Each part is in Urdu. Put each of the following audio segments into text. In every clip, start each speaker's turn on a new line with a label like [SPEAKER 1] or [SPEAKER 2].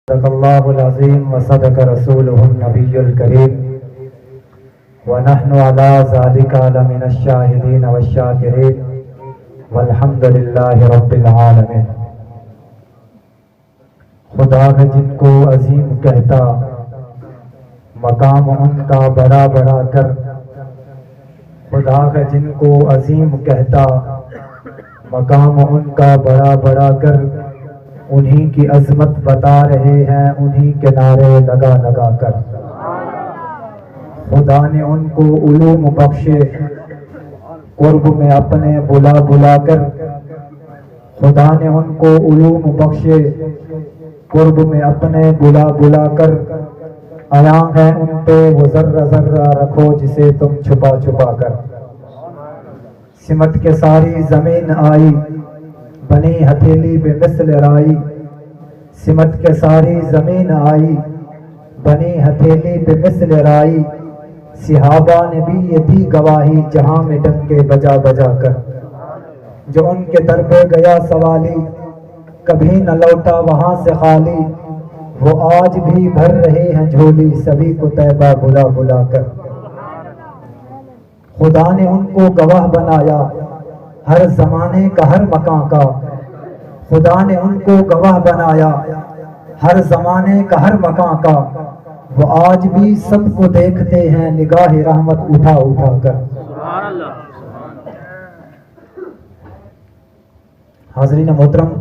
[SPEAKER 1] صدق اللہ العظیم وصدق رسولہ النبی الکریم ونحن علی ذلک لمن الشاہدین والشاکرین والحمد للہ رب العالمین۔ خدا ہے جن کو عظیم کہتا، مقام ان کا بڑا بڑا کر۔ خدا ہے جن کو عظیم کہتا، مقام ان کا بڑا بڑا کر۔ انہی کی عظمت بتا رہے ہیں انہی کے نعرے لگا لگا کر۔ خدا نے ان کو علوم بخشے قرب میں اپنے بلا بلا کر۔ خدا نے ان کو علوم بخشے قرب میں اپنے بلا بلا کر۔ آیا ہے ان پہ وہ ذرہ ذرہ رکھو جسے تم چھپا چھپا کر۔ سمٹ کے ساری زمین آئی بنی ہتھیلی بے مثل رائی۔ سمٹ کے ساری زمین آئی بنی ہتھیلی بے مثل رائی۔ صحابہ نے بھی یہ دی گواہی جہاں میں ڈنکے بجا بجا کر۔ جو ان کے در پہ گیا سوالی کبھی نہ لوٹا وہاں سے خالی۔ وہ آج بھی بھر رہے ہیں جھولی سبھی کو طیبہ بلا بلا کر۔ خدا نے ان کو گواہ بنایا ہر زمانے کا ہر مکان کا۔ خدا نے ان کو گواہ بنایا ہر زمانے کا ہر مکان کا۔ وہ آج بھی سب کو دیکھتے ہیں نگاہ رحمت اٹھا اٹھا کر۔ حاضرین محترم،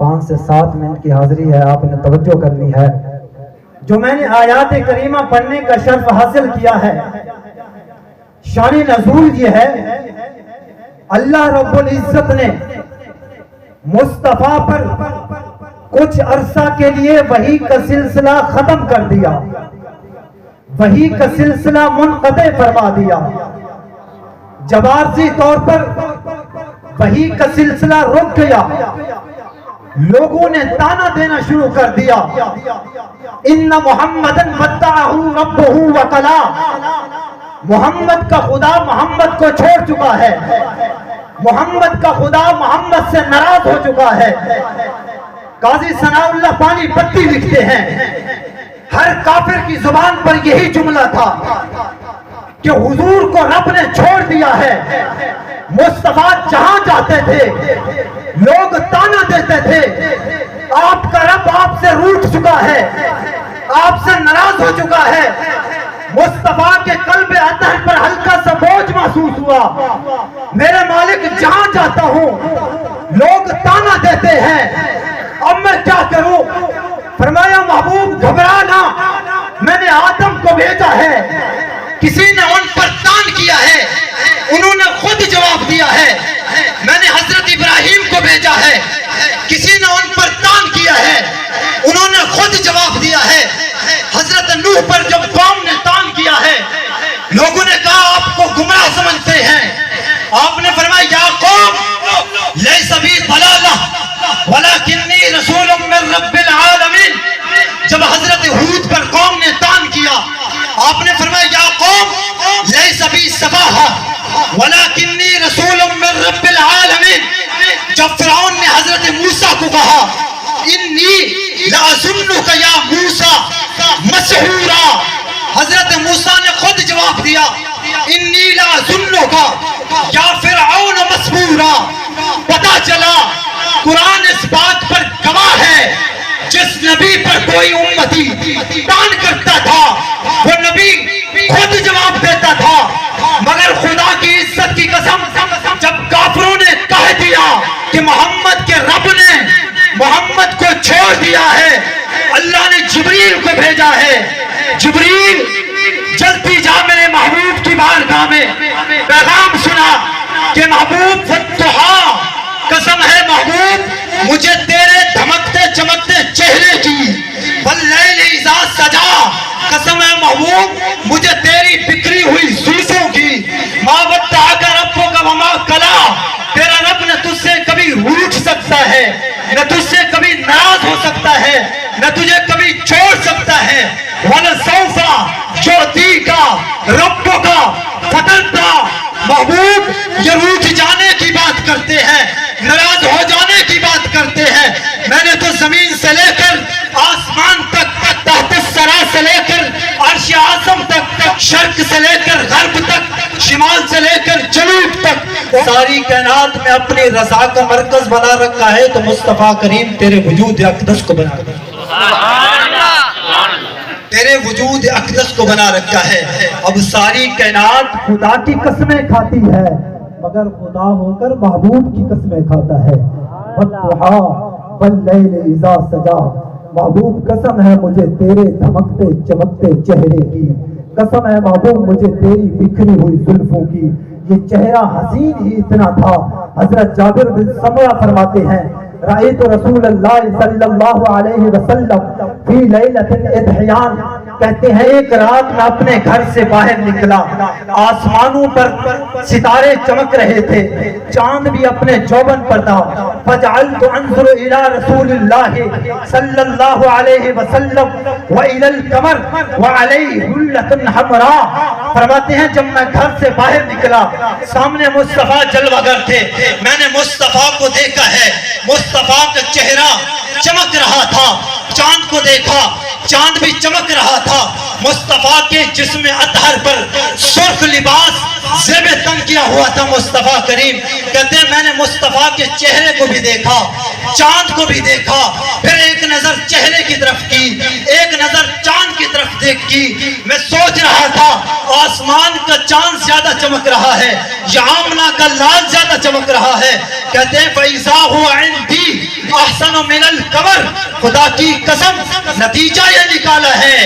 [SPEAKER 1] 5 سے 7 منٹ کی حاضری ہے، آپ نے توجہ کرنی ہے۔
[SPEAKER 2] جو میں نے آیات کریمہ پڑھنے کا شرف حاصل کیا ہے، شان نزول یہ ہے، اللہ رب العزت نے مصطفیٰ پر کچھ عرصہ کے لیے وحی کا سلسلہ ختم کر دیا، وحی کا سلسلہ منقطع فرما دیا۔ جب عارضی طور پر وحی کا سلسلہ رک گیا، لوگوں نے تانا دینا شروع کر دیا، ان محمدن ودعہ ربہ وقلا۔ محمد کا خدا محمد کو چھوڑ چکا ہے، محمد کا خدا محمد سے ناراض ہو چکا ہے۔ قاضی ثناء اللہ پانی پتی لکھتے ہیں، ہر کافر کی زبان پر یہی جملہ تھا کہ حضور کو رب نے چھوڑ دیا ہے۔ مصطفیٰ جہاں جاتے تھے لوگ تانا دیتے تھے، آپ کا رب آپ سے روٹھ چکا ہے، آپ سے ناراض ہو چکا ہے۔ مصطفیٰ کے قلب اطہر پر ہلکا سا بوجھ محسوس ہوا، میرے مالک جہاں جاتا ہوں لوگ تانا دیتے ہیں، اب میں کیا کروں؟ فرمایا محبوب گھبرانا، میں نے آدم کو بھیجا ہے، کسی نے ان پر تان کیا ہے، انہوں نے خود جواب دیا ہے۔ میں نے حضرت ابراہیم کو بھیجا ہے، کسی نے ان پر تان کیا ہے، انہوں نے خود جواب دیا ہے۔ حضرت نوح پر جب قوم نے تان کیا ہے، لوگوں نے کہا آپ کو گمراہ سمجھتے ہیں، آپ نے فرمایا یا قوم لیس بی ضلالہ ولکنی رسول من رب العالمین۔ جب حضرت ہود پر قوم نے تان کیا، آپ نے فرمایا یا قوم لیس بی سفاہہ ولکنی رسول من رب العالمین۔ جب فرعون نے حضرت موسیٰ کو کہا انی لأظنک یا موسیٰ مسحورا، حضرت موسیٰ نے خود جواب دیا انی لأظنک یا فرعون مسحورا۔ پتہ چلا قرآن اس بات پر گواہ ہے، جس نبی پر کوئی امتی تان کرتا تھا وہ نبی خود جواب دیتا تھا۔ مگر خدا کی عزت کی قسم، جب کافروں نے کہہ دیا کہ محمد کے رب نے محمد کو چھوڑ دیا ہے، اللہ نے جبریل کو بھیجا ہے، جبریل جلدی جا میرے محبوب کی بارگاہ میں پیغام سنا کہ محبوب فتحا، قسم ہے محبوب مجھے تیرے دھمکتے چمکتے چہرے کی، واللیل اذا سجا، قسم ہے محبوب مجھے تیری بکھری ہوئی زلفوں کی، ما ودعک ربک وما قلا، تیرا رب نہ تجھ سے کبھی روٹھ سکتا ہے، نہ تجھ سے کبھی ناراض ہو سکتا ہے، نہ تجھے کبھی چھوڑ سکتا ہے۔ وَلَسَوْفَ يُعْطِيكَ رَبُّكَ فَتَرْضَىٰ۔ محبوب یہ روٹھ جانے کی بات کرتے ہیں، ناراض ہو جانے کی بات کرتے ہیں، میں نے تو زمین سے لے کر ساری کائنات میں اپنی رضا کا مرکز بنا رکھا ہے تو مصطفیٰ کریم تیرے وجود اقدس کو بنا تیرے وجود اقدس کو بنا رکھا ہے. اب ساری کائنات
[SPEAKER 1] خدا کی قسمیں کھاتی ہے مگر خدا ہو کر محبوب کی قسمیں کھاتا ہے. والضحیٰ واللیل اذا سجا، محبوب قسم ہے مجھے تیرے دھمکتے چمکتے چہرے کی، قسم ہے محبوب مجھے تیری بکھری ہوئی زلفوں کی. یہ چہرہ حسین ہی اتنا تھا. حضرت جابر بن سمرہ فرماتے ہیں رأیت رسول اللہ صلی اللہ علیہ وسلم فی لیلۃ الاضحیان، کہتے ہیں ایک رات میں اپنے گھر سے باہر نکلا، آسمانوں پر ستارے چمک رہے تھے، چاند بھی اپنے جوبن پر تھا. فجعلت انظر الی رسول اللہ صلی اللہ علیہ وسلم والی القمر وعلیہ حلۃ حمراء. فرماتے ہیں جب میں گھر سے باہر نکلا سامنے مصطفیٰ جلوہ گر تھے، میں نے مصطفیٰ کو دیکھا ہے، مصطفیٰ کا چہرہ چمک رہا تھا. چاند کو دیکھا، چاند بھی چمک رہا تھا. مصطفیٰ کے جسم اطہر پر سرخ لباس زیب تن کیا ہوا تھا. مصطفیٰ کریم کہتے ہیں میں نے مصطفیٰ کے چہرے کو بھی دیکھا، چاند کو بھی دیکھا، پھر ایک نظر چہرے کی طرف کی، ایک نظر چاند کی طرف دیکھ کی. میں سوچ رہا تھا آسمان کا چاند زیادہ چمک رہا ہے یا آمنہ کا لال زیادہ چمک رہا ہے. کہتے ہیں فَإِذَا هُوَ عِنْدِي أَحْسَنُ مِنَ الْقَمَرِ، خدا کی قسم نتیجہ یہ نکالا ہے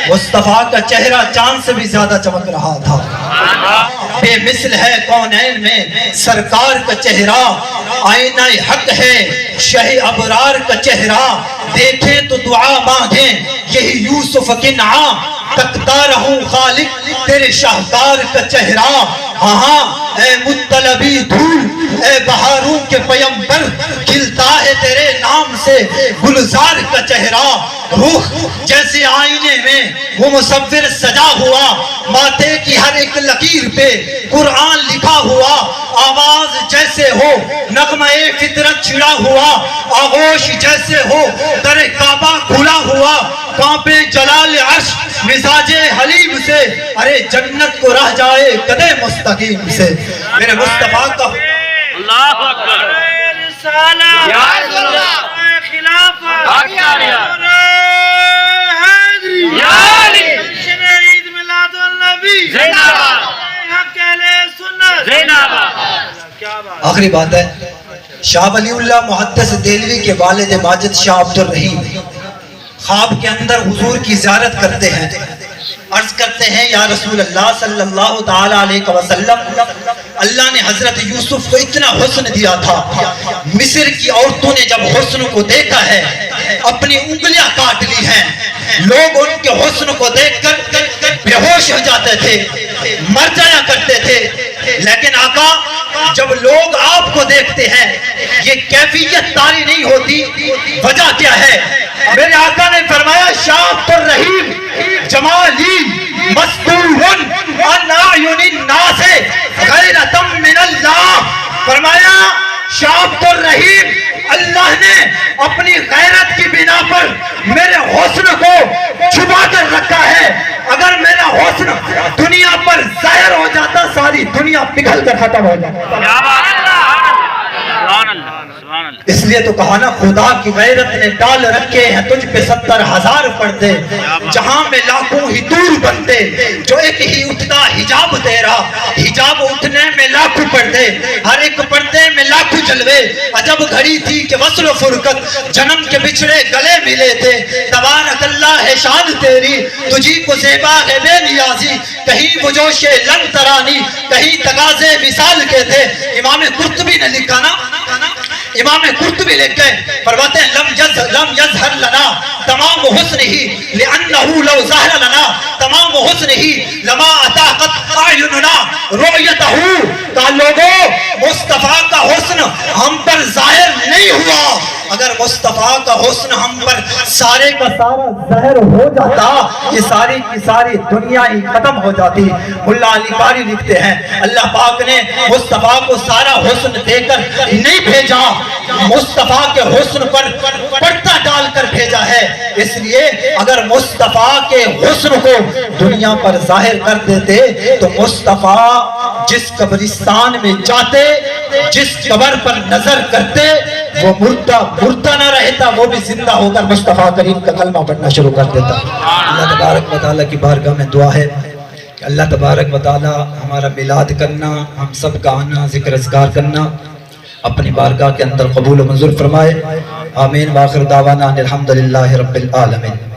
[SPEAKER 1] مصطفیٰ کا چہرہ چاند سے بھی زیادہ چمک رہا تھا. بے مثل ہے کونین میں سرکار کا چہرہ، آئینہ حق ہے شہ ابرار کا چہرہ. دیکھیں تو دعا مانگیں یہی یوسف کنعان، تکتا رہوں خالق تیرے شاہکار کا چہرہ. ہاں اے مطلبی دھول اے بہاروں کے پیمبر، کھلتا ہے تیرے نام سے گلزار کا چہرہ. روح جیسے آئینے میں وہ مصور سجا ہوا، ماتھے کی ہر ایک لکیر پہ قرآن لکھا ہوا. آواز جیسے ہو نغمہ فطرت چھڑا ہوا، آغوش جیسے ہو در کعبہ کھلا ہوا. کانپے جلال عرش مزاج حلیم سے، ارے جنت کو رہ جائے قدے مستقیم سے. میرے مصطفیٰ کا
[SPEAKER 3] اللہ اکبر یا اللہ خلافت یا علی عید میلاد النبی زندہ باد، حق اہل سنت زندہ باد.
[SPEAKER 2] آخری بات ہے، شاہ ولی اللہ محدث دہلوی کے والد ماجد شاہ عبد الرحیم خواب کے اندر حضور کی زیارت کرتے ہیں. عرض کرتے ہیں یا رسول اللہ صلی اللہ تعالی علیہ وسلم، اللہ نے حضرت یوسف کو اتنا حسن دیا تھا، مصر کی عورتوں نے جب حسن کو دیکھا ہے اپنی انگلیاں کاٹ لی ہیں. لوگ ان کے حسن کو دیکھ کر بے ہوش ہو جاتے تھے، مر جایا کرتے تھے. لیکن آقا جب لوگ آپ کو دیکھتے ہیں یہ کیفیت طاری نہیں ہوتی. وجہ کیا ہے؟ میرے آقا نے فرمایا شاہ عبد الرحیم جمالی مستور عن اعین الناس غیرۃ من اللہ. فرمایا شاہ عبد الرحیم اللہ نے اپنی غیرت کی بنا پر میرے حسن کو چھپا کر رکھا ہے. اگر میرا حسن دنیا پر ظاہر ہو جاتا ساری دنیا پگھل کر ختم ہو جاتا. اس لیے تو کہا نا خدا کی غیرت نے ڈال رکھے ہیں تجھ پہ 70,000 پردے، جہاں میں لاکھوں ہی دور بنتے، جو ایک ہی اٹھتا حجاب تیرا، حجاب اٹھنے میں لاکھوں پردے، ہر ایک پردے میں لاکھوں جلوے. عجب گھڑی تھی کہ وصل و فرقت جنم کے بچھڑے گلے ملے تھے. تبارک اللہ ہے شان تیری، تجھی کو زیبا ہے بے نیازی، کہیں وجوش لن ترانی، کہیں تقاضے وصال کے تھے. امام قرطبی نے لکھا نا، امام قرطبی لکھ گئے فرماتے ہیں لم یظہر لنا تمام حسن ہی لأنه لو ظہر لنا تمام حسن ہی لما اطاقت اعیننا رؤیتہ. کہا لوگوں مصطفیٰ کا حسن ہم پر ظاہر نہیں ہوا، اگر مصطفیٰ کا حسن ہم پر سارے کا سارا ظاہر ہو جاتا یہ ساری کی ساری دنیا ہی ختم ہو جاتی. ملا علی قاری لکھتے ہیں اللہ پاک نے مصطفیٰ کو سارا حسن دے کر نہیں بھیجا، مصطفیٰ کے حسن پر پردہ ڈال کر بھیجا ہے. اس لیے اگر مصطفیٰ کے حسن کو دنیا پر ظاہر کر دیتے تو مصطفیٰ جس قبرستان میں جاتے، جس قبر پر نظر کرتے، وہ مردہ نہ رہتا، وہ بھی زندہ ہو کر مصطفیٰ کریم کا کلمہ پڑھنا شروع کر دیتا۔ اللہ تبارک و تعالیٰ کی بارگاہ میں دعا ہے کہ اللہ تبارک و تعالیٰ ہمارا میلاد کرنا، ہم سب کا آنا، ذکر اذکار کرنا اپنی بارگاہ کے اندر قبول و منظور فرمائے۔ آمین۔ وآخر دعوانا ان الحمدللہ رب العالمین۔